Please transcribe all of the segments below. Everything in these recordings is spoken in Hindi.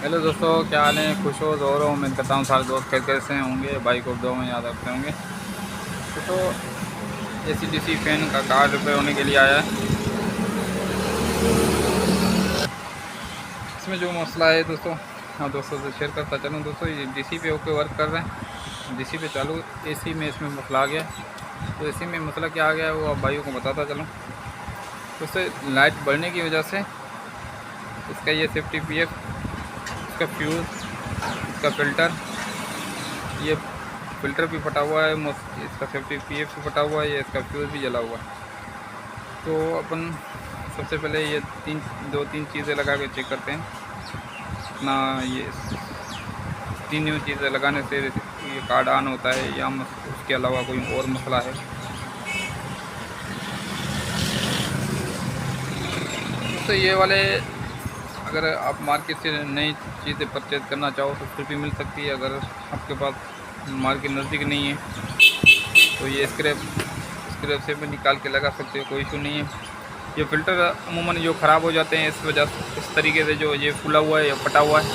हेलो दोस्तों, क्या हाल है? खुश हो रो रहो। उम्मीद करता हूँ सारे दोस्त खैर कैसे होंगे, भाई को दो में याद रखते होंगे। तो AC/DC फैन का कार्ड रिपेयर होने के लिए आया है। इसमें जो मसला है दोस्तों, हाँ दोस्तों से शेयर करता चलूँ। दोस्तों ये DC पे ओके वर्क कर रहे हैं, DC पे चालू। AC में इसमें मसला आ गया। तो AC में मसला क्या आ गया है वो आप भाइयों को बताता चलूँ। तो उससे लाइट बढ़ने की वजह से इसका ये सेफ्टी PF, इसका फ्यूज़, इसका फ़िल्टर, ये फ़िल्टर भी फटा हुआ है, इसका सेफ्टी PF भी फटा हुआ है, ये इसका फ्यूज़ भी जला हुआ है। तो अपन सबसे पहले ये दो तीन चीज़ें लगा के चेक करते हैं अपना। ये तीनों चीज़ें लगाने से ये कार्ड ऑन होता है या उसके अलावा कोई और मसला है। तो ये वाले अगर आप मार्केट से नई चीज़ें परचेज़ करना चाहो तो फिर भी मिल सकती है। अगर आपके पास मार्केट नज़दीक नहीं है तो ये स्क्रैप से भी निकाल के लगा सकते हो, कोई इशू नहीं है। ये फ़िल्टर अमूमन जो ख़राब हो जाते हैं इस वजह से, इस तरीके से जो ये फूला हुआ है या फटा हुआ है,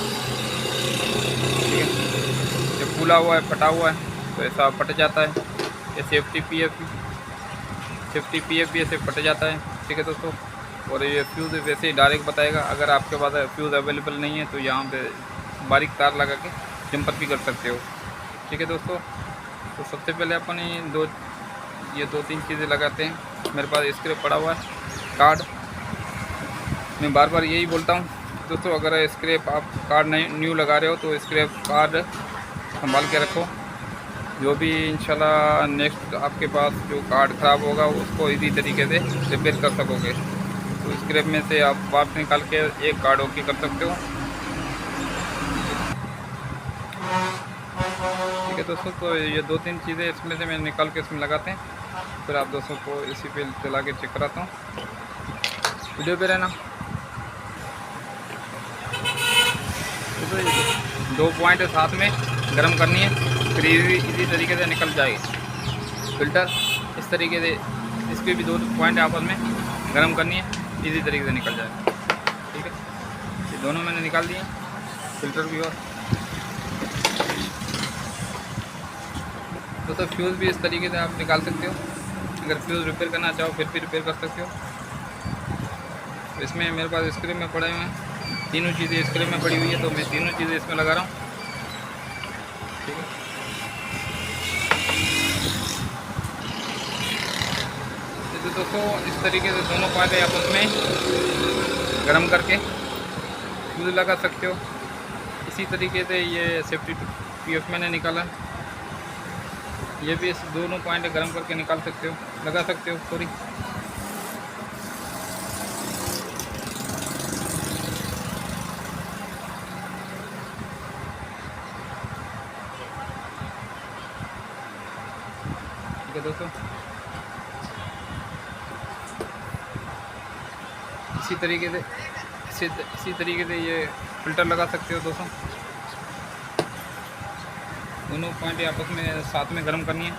ठीक है, ये फूला हुआ है फटा हुआ है तो ऐसा फट जाता है। ये सेफ्टी PF भी ऐसे फट जाता है, ठीक है दोस्तों। और ये फ्यूज़ वैसे ही डायरेक्ट बताएगा। अगर आपके पास फ्यूज़ अवेलेबल नहीं है तो यहाँ पे बारीक तार लगा के जंपर भी कर सकते हो, ठीक है दोस्तों। तो सबसे पहले अपन ये दो तीन चीज़ें लगाते हैं। मेरे पास स्क्रैप पड़ा हुआ है कार्ड। मैं बार बार यही बोलता हूँ दोस्तों, अगर स्क्रैप आप कार्ड नहीं न्यू लगा रहे हो तो स्क्रैप कार्ड संभाल के रखो। जो भी इंशाल्लाह नेक्स्ट आपके पास जो कार्ड ख़राब होगा उसको इसी तरीके से रिपेयर कर सकोगे। तो स्क्रैप में से आप पार्ट निकाल के एक कार्ड ओके कर सकते हो, ठीक है दोस्तों। तो ये दो तीन चीज़ें इसमें से मैं निकाल के इसमें लगाते हैं, फिर आप दोस्तों को इसी पे चला के चेक कराता हूँ। वीडियो पे रहना। तो दो पॉइंट साथ में गर्म करनी है, फिर इसी तरीके से निकल जाएगी फ़िल्टर। इस तरीके से इसके भी दो पॉइंट आपस में गर्म करनी है, इसी तरीके से निकल जाएगा, ठीक है। ये दोनों मैंने निकाल दिए, फ़िल्टर भी। और तो फ्यूज़ भी इस तरीके से आप निकाल सकते हो। अगर फ्यूज़ रिपेयर करना चाहो फिर भी रिपेयर कर सकते हो। तो इसमें मेरे पास स्क्रैप में पड़े हुए हैं, तीनों चीज़ें स्क्रैप में पड़ी हुई है तो मैं तीनों चीज़ें इसमें लगा रहा हूँ, ठीक है। तो दोस्तों इस तरीके से दोनों पॉइंट आपस में गर्म करके फ्यूज़ लगा सकते हो। इसी तरीके से ये सेफ्टी PF मैंने निकाला, ये भी इस दोनों पॉइंट गर्म करके निकाल सकते हो, लगा सकते हो सॉरी। ठीक है दोस्तों, इसी तरीके से ये फ़िल्टर लगा सकते हो दोस्तों। दोनों पॉइंट आपस में साथ में गर्म करनी है।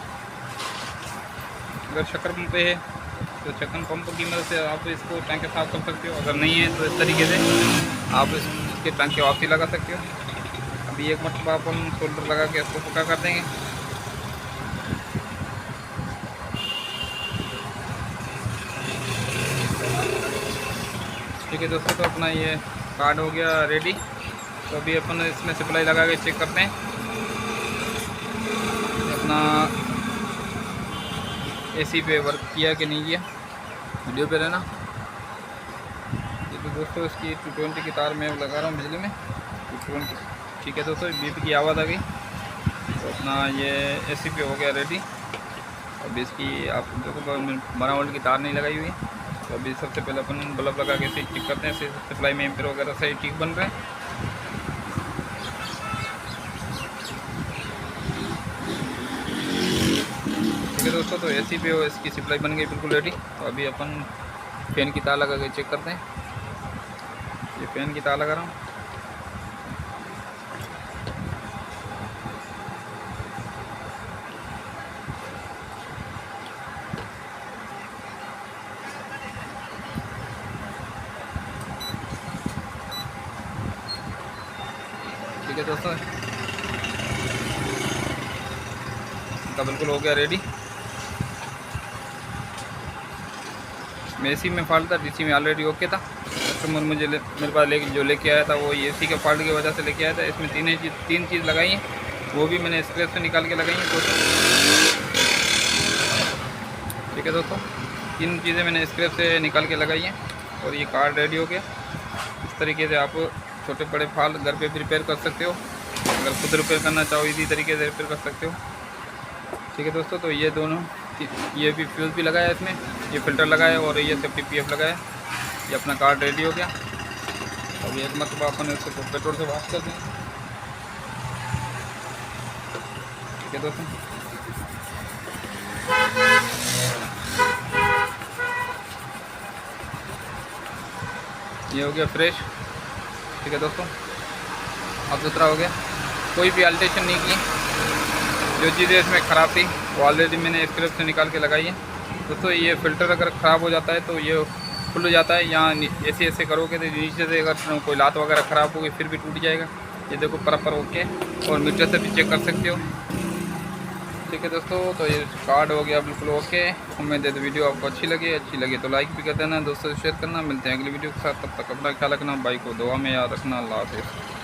अगर शक्कर पंप पे है तो शक्कर पंप की मदद से आप इसको टैंक साफ़ कर सकते हो। अगर नहीं है तो इस तरीके से आप इसके टैंक की वापसी लगा सकते हो। अभी एक मरतबा अपन सोल्डर लगा के इसको पक्का कर देंगे। ठीक है दोस्तों, तो अपना ये कार्ड हो गया रेडी। तो अभी अपन इसमें सप्लाई लगा के चेक करते हैं अपना AC पे वर्क किया कि नहीं किया। वीडियो पे रहना। ये तो दोस्तों इसकी 220 की तार मैं लगा रहा हूँ बिजली में, 220। ठीक है दोस्तों, बीप की आवाज़ आ गई। तो अपना ये AC पे हो गया रेडी। अभी इसकी आप देखो 12 वोल्ट की तार नहीं लगाई हुई। तो अभी सबसे पहले अपन बल्ब लगा के सही ठीक करते हैं, सप्लाई में एम्पीयर वगैरह सही ठीक बन रहे हैं। ठीक है दोस्तों, तो AC पे हो इसकी सप्लाई बन गई बिल्कुल रेडी। तो अभी अपन फैन की तार लगा के चेक करते हैं। ये फैन की तार लगा रहा हूँ। है दोस्तों, तो बिल्कुल हो गया रेडी। मैं एसी में फॉल्ट था, डीसी में ऑलरेडी ओके था। कस्टमर मुझे मेरे पास जो लेके आया था वो एसी के फॉल्ट की वजह से लेके आया था। इसमें तीन चीज़ लगाई हैं, वो भी मैंने स्क्रैच से निकाल के लगाई हैं दोस्तों। ठीक है दोस्तों, 3 चीज़ें मैंने स्क्रैच से निकाल के लगाई हैं और ये कार्ड रेडी हो गया। इस तरीके से आप छोटे बड़े फॉल्ट घर पे भी रिपेयर कर सकते हो। अगर खुद रिपेयर करना चाहो इसी तरीके से रिपेयर कर सकते हो। ठीक है दोस्तों, तो ये दोनों, ये भी फ्यूज़ भी लगाया इसमें, ये फ़िल्टर लगाया और ये सेफ्टी पीएफ लगाया। ये अपना कार्ड रेडी हो गया। अब एक मतलब अपन इसको पेट्रोल से वॉश कर दें। ठीक है दोस्तों, ये हो गया फ्रेश। ठीक है दोस्तों, अब दूसरा हो गया, कोई भी अल्टेशन नहीं की। जो चीज़ें इसमें ख़राब थी वो ऑलरेडी मैंने स्क्रैप से निकाल के लगाई है दोस्तों। ये फ़िल्टर अगर ख़राब हो जाता है तो ये खुल जाता है, यहाँ ऐसे करोगे तो नीचे से अगर कोई लात वगैरह ख़राब होगी फिर भी टूट जाएगा। ये देखो प्रॉपर ओके, और मीटर से भी चेक कर सकते हो। ठीक है दोस्तों, तो ये कार्ड हो गया बिल्कुल ओके। उम्मीद है तो वीडियो आपको अच्छी लगे तो लाइक भी कर देना, दोस्तों से शेयर करना। मिलते हैं अगली वीडियो के साथ, तब तक अपना ख्याल रखना, भाई को दुआ में याद रखना। अल्लाह हाफ़िज़।